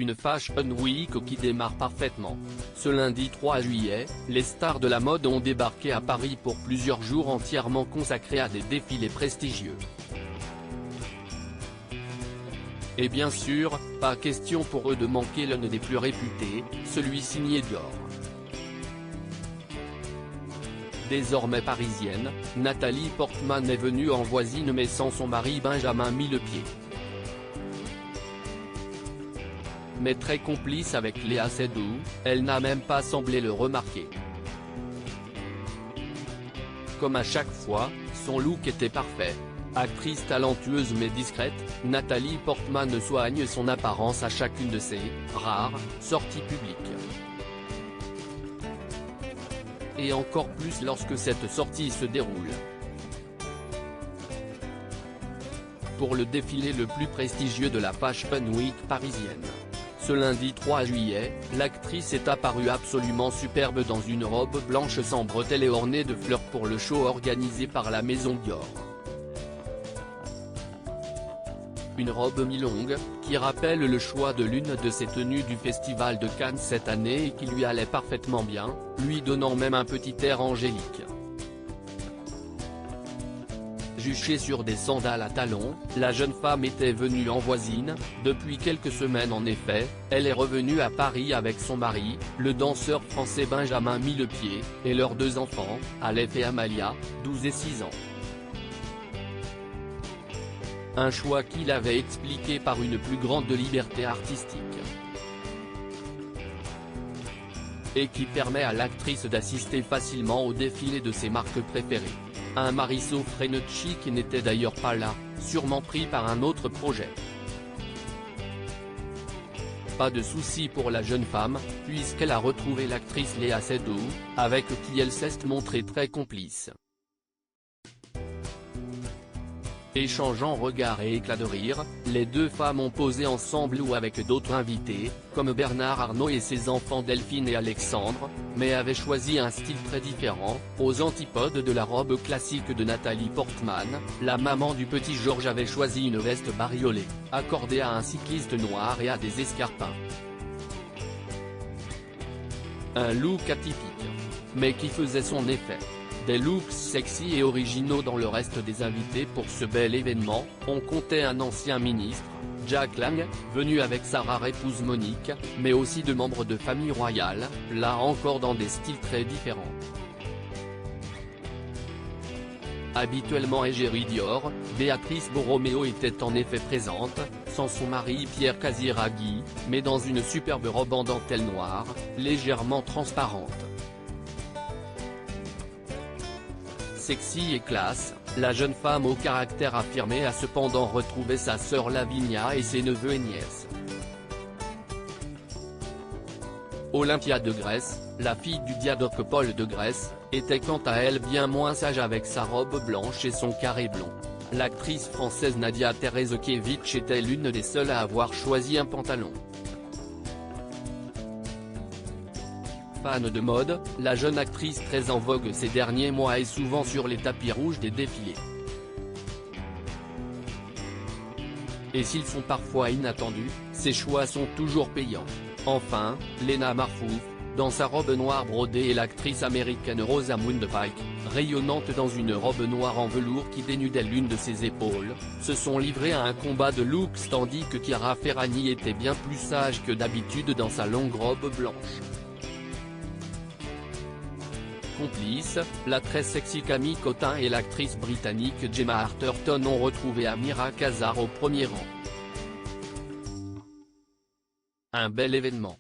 Une Fashion Week qui démarre parfaitement. Ce lundi 3 juillet, les stars de la mode ont débarqué à Paris pour plusieurs jours entièrement consacrés à des défilés prestigieux. Et bien sûr, pas question pour eux de manquer l'un des plus réputés, celui signé Dior. Désormais parisienne, Nathalie Portman est venue en voisine mais sans son mari Benjamin Millepied. Mais très complice avec Léa Seydoux, elle n'a même pas semblé le remarquer. Comme à chaque fois, son look était parfait. Actrice talentueuse mais discrète, Nathalie Portman soigne son apparence à chacune de ses rares sorties publiques. Et encore plus lorsque cette sortie se déroule pour le défilé le plus prestigieux de la Fashion Week parisienne. Ce lundi 3 juillet, l'actrice est apparue absolument superbe dans une robe blanche sans bretelles et ornée de fleurs pour le show organisé par la maison Dior. Une robe mi-longue, qui rappelle le choix de l'une de ses tenues du Festival de Cannes cette année et qui lui allait parfaitement bien, lui donnant même un petit air angélique. Juchée sur des sandales à talons, la jeune femme était venue en voisine. Depuis quelques semaines en effet, elle est revenue à Paris avec son mari, le danseur français Benjamin Millepied, et leurs deux enfants, Aleph et Amalia, 12 et 6 ans. Un choix qu'il avait expliqué par une plus grande liberté artistique. Et qui permet à l'actrice d'assister facilement au défilé de ses marques préférées. Un Marisol Frenocchi qui n'était d'ailleurs pas là, sûrement pris par un autre projet. Pas de souci pour la jeune femme, puisqu'elle a retrouvé l'actrice Léa Seydoux, avec qui elle s'est montrée très complice. Échangeant regards et éclats de rire, les deux femmes ont posé ensemble ou avec d'autres invités, comme Bernard Arnault et ses enfants Delphine et Alexandre, mais avaient choisi un style très différent, aux antipodes de la robe classique de Nathalie Portman. La maman du petit Georges avait choisi une veste bariolée, accordée à un cycliste noir et à des escarpins. Un look atypique, mais qui faisait son effet. Des looks sexy et originaux dans le reste des invités pour ce bel événement, on comptait un ancien ministre, Jack Lang, venu avec sa rare épouse Monique, mais aussi de membres de famille royale, là encore dans des styles très différents. Habituellement égérie Dior, Béatrice Borromeo était en effet présente, sans son mari Pierre Casiraghi, mais dans une superbe robe en dentelle noire, légèrement transparente. Sexy et classe, la jeune femme au caractère affirmé a cependant retrouvé sa sœur Lavinia et ses neveux et nièces. Olympia de Grèce, la fille du diadoque Paul de Grèce, était quant à elle bien moins sage avec sa robe blanche et son carré blond. L'actrice française Nadia Terezkiewicz était l'une des seules à avoir choisi un pantalon. Fan de mode, la jeune actrice très en vogue ces derniers mois est souvent sur les tapis rouges des défilés. Et s'ils sont parfois inattendus, ses choix sont toujours payants. Enfin, Lena Marfouf, dans sa robe noire brodée et l'actrice américaine Rosamund Pike, rayonnante dans une robe noire en velours qui dénudait l'une de ses épaules, se sont livrés à un combat de looks tandis que Chiara Ferragni était bien plus sage que d'habitude dans sa longue robe blanche. Complices, la très sexy Camille Cottin et l'actrice britannique Gemma Arterton ont retrouvé Amira Khazar au premier rang. Un bel événement.